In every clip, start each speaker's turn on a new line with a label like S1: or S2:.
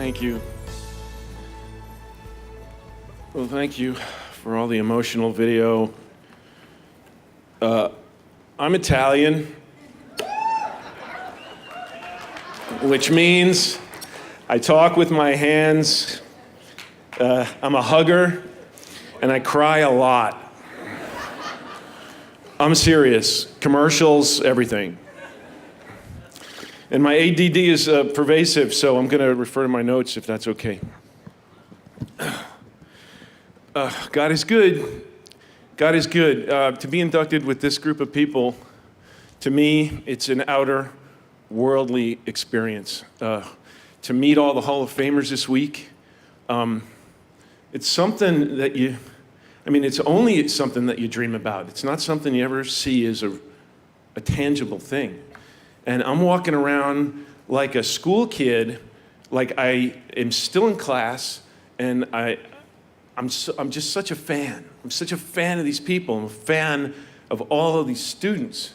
S1: Thank you. Well, thank you for all the emotional video. I'm Italian, which means I talk with my hands. I'm a hugger, and I cry a lot. I'm serious. Commercials, everything. And my ADD is pervasive, so I'm going to refer to my notes if that's okay. God is good. God is good. To be inducted with this group of people, to me, it's an outer worldly experience. To meet all the Hall of Famers this week, it's something that it's only something that you dream about. It's not something you ever see as a tangible thing. And I'm walking around like a school kid, like I am still in class, and I'm just such a fan. I'm such a fan of these people. I'm a fan of all of these students.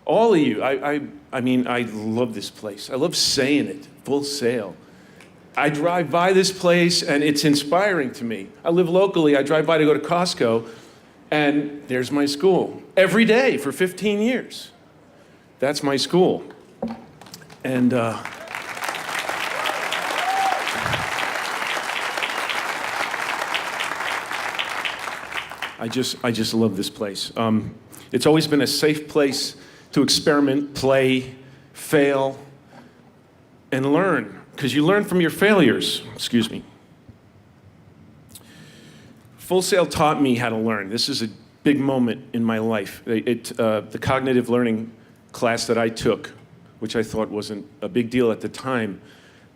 S1: All of you. I love this place. I love saying it, full sail. I drive by this place, and it's inspiring to me. I live locally. I drive by to go to Costco, and there's my school. Every day for 15 years. That's my school. And I just love this place. It's always been a safe place to experiment, play, fail, and learn, because you learn from your failures. Excuse me. Full Sail taught me how to learn. This is a big moment in my life. The cognitive learning class that I took, which I thought wasn't a big deal at the time,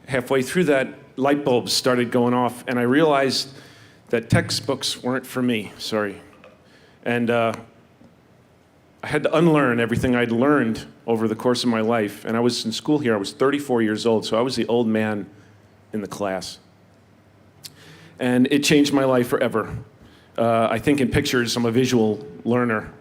S1: halfway through that, light bulbs started going off, and I realized that textbooks weren't for me, sorry. And I had to unlearn everything I'd learned over the course of my life. And I was in school here, I was 34 years old, so I was the old man in the class. And it changed my life forever. I think in pictures, I'm a visual learner.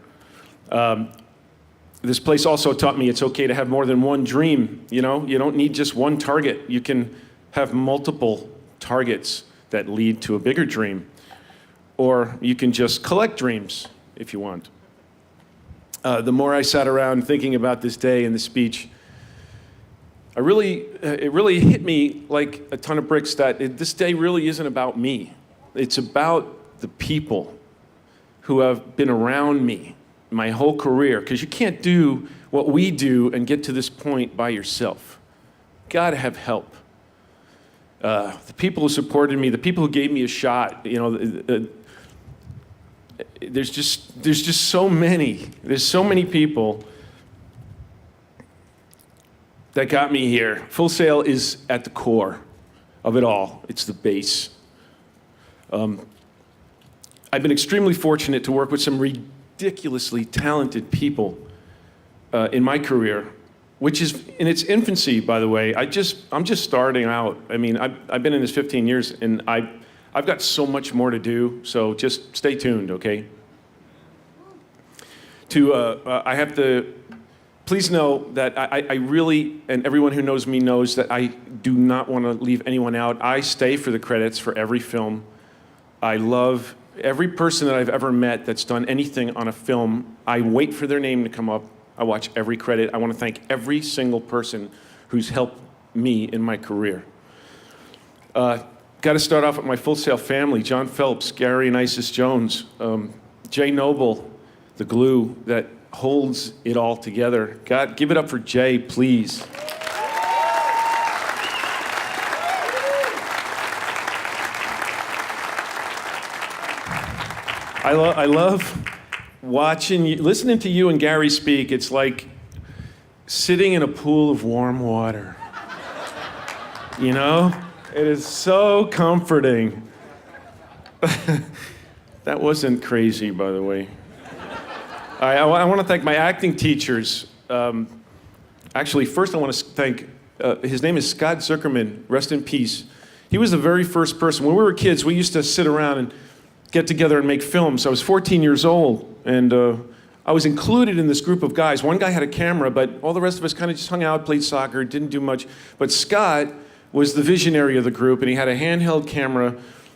S1: This place also taught me it's okay to have more than one dream. You know, you don't need just one target. You can have multiple targets that lead to a bigger dream. Or you can just collect dreams if you want. The more I sat around thinking about this day and the speech, it really hit me like a ton of bricks that this day really isn't about me. It's about the people who have been around me my whole career, because you can't do what we do and get to this point by yourself. Gotta have help. The people who supported me, the people who gave me a shot, there's just so many. There's so many people that got me here. Full Sail is at the core of it all. It's the base. I've been extremely fortunate to work with some ridiculously talented people in my career, which is in its infancy, by the way. I'm just starting out. I mean, I've been in this 15 years, and I've got so much more to do, so just stay tuned, okay? I have to, please know that I really, and everyone who knows me knows that I do not want to leave anyone out. I stay for the credits for every film. I love every person that I've ever met that's done anything on a film. I wait for their name to come up. I watch every credit. I want to thank every single person who's helped me in my career. Got to start off with my Full Sail family: John Phelps, Gary and Isis Jones, Jay Noble, the glue that holds it all together. God, give it up for Jay, please. I love watching you, listening to you and Gary speak. It's like sitting in a pool of warm water. You know? It is so comforting. That wasn't crazy, by the way. I want to thank my acting teachers. Actually, first I want to thank, his name is Scott Zuckerman, rest in peace. He was the very first person. When we were kids, we used to sit around and get together and make films. I was 14 years old, and I was included in this group of guys. One guy had a camera, but all the rest of us kind of just hung out, played soccer, didn't do much. But Scott was the visionary of the group, and he had a handheld camera,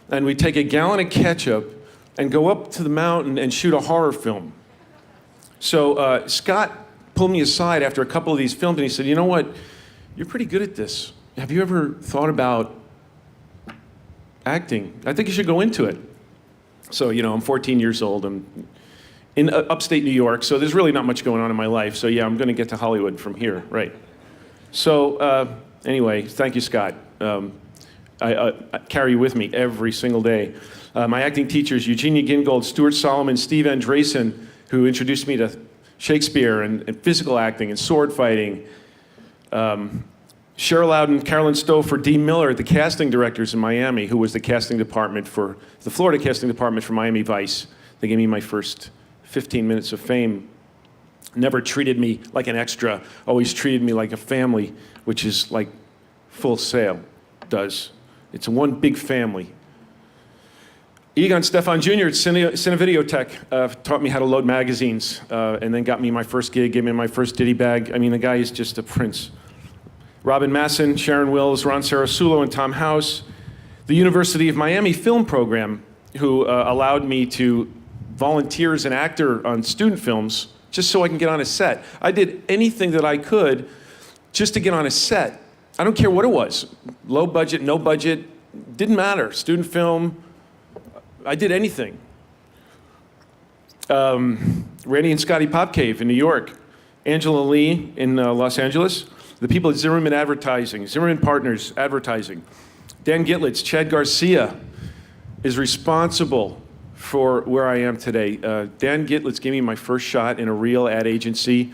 S1: and we'd take a gallon of ketchup and go up to the mountain and shoot a horror film. So Scott pulled me aside after a couple of these films, and he said, you know what, you're pretty good at this. Have you ever thought about acting? I think you should go into it. So, I'm 14 years old. I'm in upstate New York, so there's really not much going on in my life. So yeah, I'm going to get to Hollywood from here, right? So anyway, thank you, Scott. I carry you with me every single day. My acting teachers, Eugenia Gingold, Stuart Solomon, Steve Andresen, who introduced me to Shakespeare and physical acting and sword fighting. Cheryl Loudon, Carolyn Stouffer, Dean Miller, the casting directors in Miami, who was the casting department for, the Florida casting department for Miami Vice. They gave me my first 15 minutes of fame. Never treated me like an extra, always treated me like a family, which is like Full Sail does. It's one big family. Egon Stefan Jr. at Cinevideotech taught me how to load magazines and then got me my first gig, gave me my first ditty bag. I mean, the guy is just a prince. Robin Masson, Sharon Wills, Ron Sarasulo, and Tom House. The University of Miami Film Program, who allowed me to volunteer as an actor on student films just so I can get on a set. I did anything that I could just to get on a set. I don't care what it was. Low budget, no budget, didn't matter. Student film, I did anything. Randy and Scotty Popcave in New York. Angela Lee in Los Angeles. The people at Zimmerman Advertising, Zimmerman Partners Advertising. Dan Gitlitz, Chad Garcia is responsible for where I am today. Dan Gitlitz gave me my first shot in a real ad agency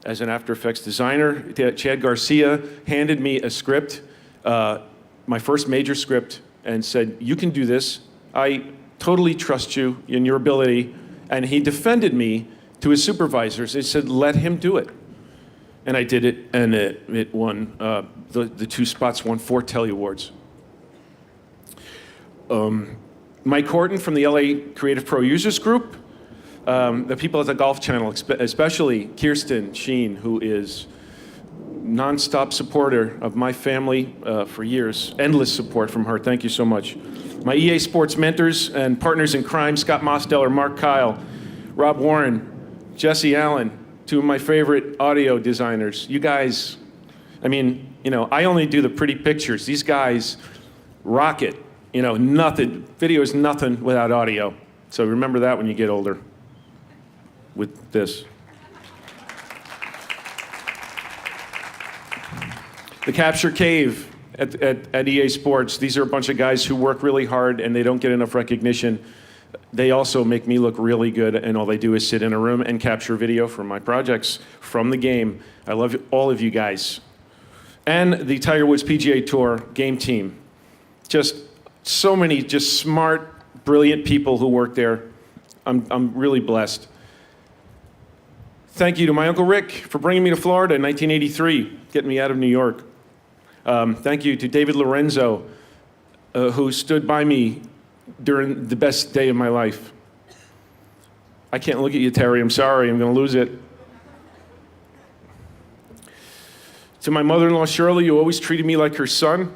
S1: as an After Effects designer. Chad Garcia handed me a script, my first major script, and said, you can do this. I totally trust you in your ability. And he defended me to his supervisors. He said, let him do it. And I did it, and it won. The two spots won 4 Telly Awards. Mike Horton from the LA Creative Pro Users Group. The people at the Golf Channel, especially Kirsten Sheen, who is nonstop supporter of my family for years. Endless support from her. Thank you so much. My EA Sports mentors and partners in crime, Scott Mosteller, Mark Kyle, Rob Warren, Jesse Allen, 2 of my favorite audio designers. You guys, I mean, I only do the pretty pictures. These guys rock it. Nothing, video is nothing without audio. So remember that when you get older with this. The Capture Cave at EA Sports. These are a bunch of guys who work really hard and they don't get enough recognition. They also make me look really good, and all they do is sit in a room and capture video from my projects from the game. I love all of you guys. And the Tiger Woods PGA Tour game team. Just so many just smart, brilliant people who work there. I'm really blessed. Thank you to my Uncle Rick for bringing me to Florida in 1983, getting me out of New York. Thank you to David Lorenzo, who stood by me during the best day of my life. I can't look at you, Terry. I'm sorry. I'm going to lose it. To my mother-in-law, Shirley, who always treated me like her son.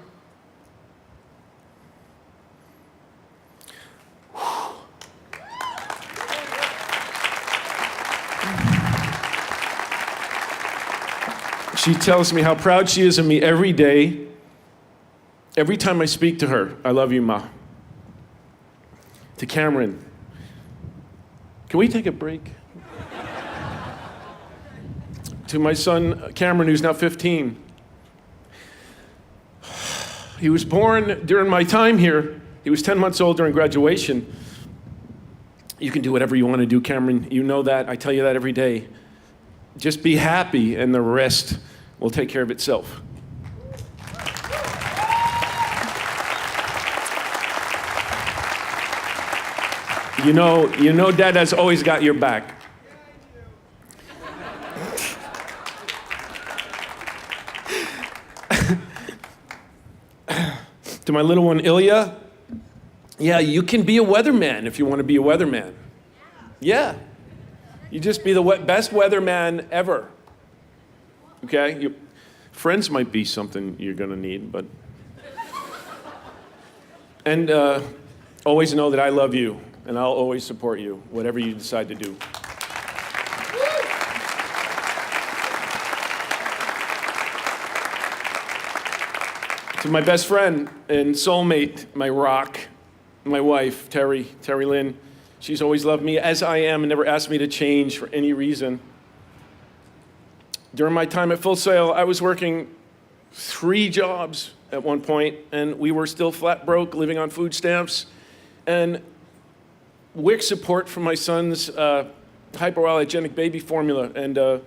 S1: She tells me how proud she is of me every day. Every time I speak to her, I love you, Ma. To Cameron, can we take a break? To my son, Cameron, who's now 15. He was born during my time here. He was 10 months old during graduation. You can do whatever you want to do, Cameron. You know that. I tell you that every day. Just be happy, and the rest will take care of itself. You know Dad has always got your back. To my little one, Ilya, yeah, you can be a weatherman if you want to be a weatherman. Yeah. You just be the best weatherman ever. Okay? Friends might be something you're going to need, but And always know that I love you, and I'll always support you, whatever you decide to do. To my best friend and soulmate, my rock, my wife, Terry Lynn. She's always loved me as I am and never asked me to change for any reason. During my time at Full Sail, I was working 3 jobs at one point, and we were still flat broke, living on food stamps, and WIC support for my son's hypoallergenic baby formula, and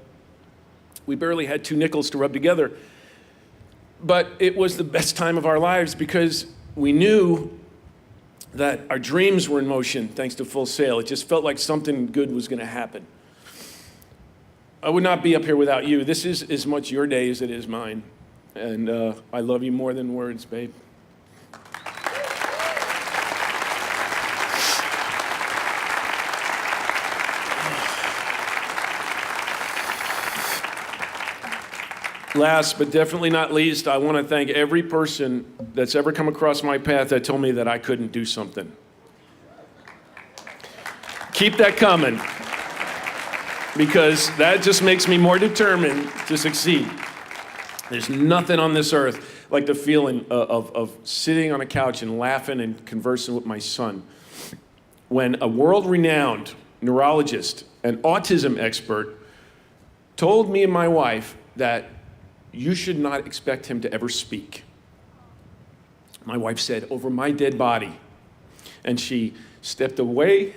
S1: we barely had 2 nickels to rub together. But it was the best time of our lives because we knew that our dreams were in motion thanks to Full Sail. It just felt like something good was going to happen. I would not be up here without you. This is as much your day as it is mine. And I love you more than words, babe. Last but definitely not least, I want to thank every person that's ever come across my path that told me that I couldn't do something. Keep that coming, because that just makes me more determined to succeed. There's nothing on this earth like the feeling of sitting on a couch and laughing and conversing with my son when a world-renowned neurologist and autism expert told me and my wife that you should not expect him to ever speak. My wife said, over my dead body. And she stepped away.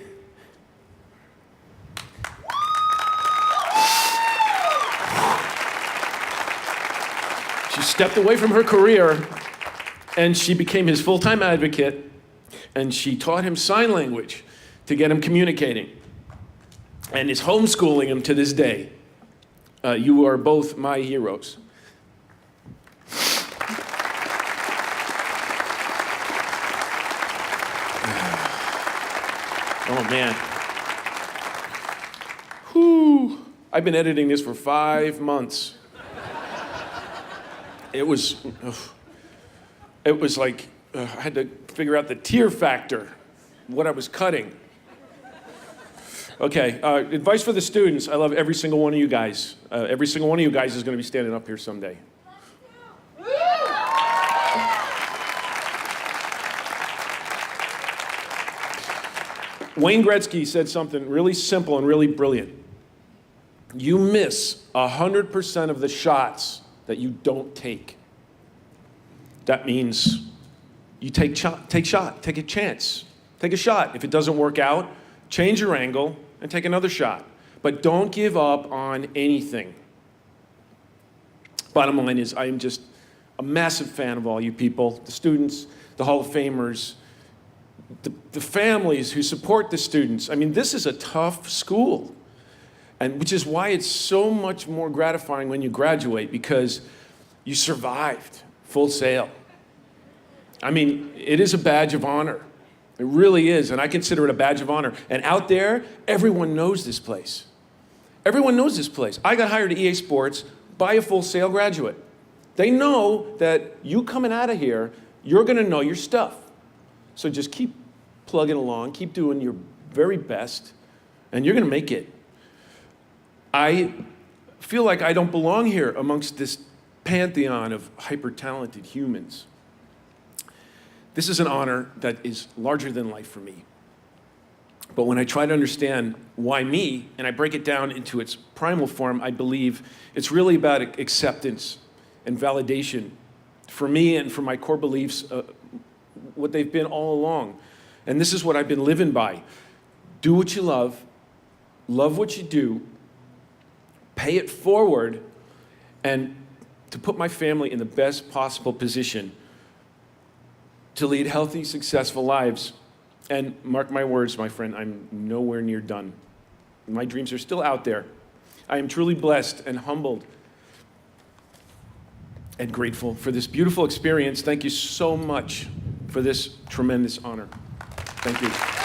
S1: She stepped away from her career, and she became his full-time advocate, and she taught him sign language to get him communicating, and is homeschooling him to this day. You are both my heroes. Oh, man. Whew. I've been editing this for 5 months. It was like I had to figure out the tear factor, what I was cutting. Okay, advice for the students. I love every single one of you guys. Every single one of you guys is going to be standing up here someday. Wayne Gretzky said something really simple and really brilliant. You miss 100% of the shots that you don't take. That means you take a chance, take a shot. If it doesn't work out, change your angle and take another shot. But don't give up on anything. Bottom line is, I am just a massive fan of all you people, the students, the Hall of Famers, the families who support the students. I mean, this is a tough school, and which is why it's so much more gratifying when you graduate, because you survived Full Sail. I mean, it is a badge of honor. It really is, and I consider it a badge of honor. And out there, everyone knows this place. Everyone knows this place. I got hired at EA Sports by a Full Sail graduate. They know that you coming out of here, you're gonna know your stuff. So just keep plugging along, keep doing your very best, and you're gonna make it. I feel like I don't belong here amongst this pantheon of hyper-talented humans. This is an honor that is larger than life for me. But when I try to understand why me, and I break it down into its primal form, I believe it's really about acceptance and validation for me and for my core beliefs, what they've been all along. And this is what I've been living by. Do what you love what you do, pay it forward, and to put my family in the best possible position to lead healthy, successful lives. And mark my words, my friend, I'm nowhere near done. My dreams are still out there. I am truly blessed and humbled and grateful for this beautiful experience. Thank you so much for this tremendous honor. Thank you.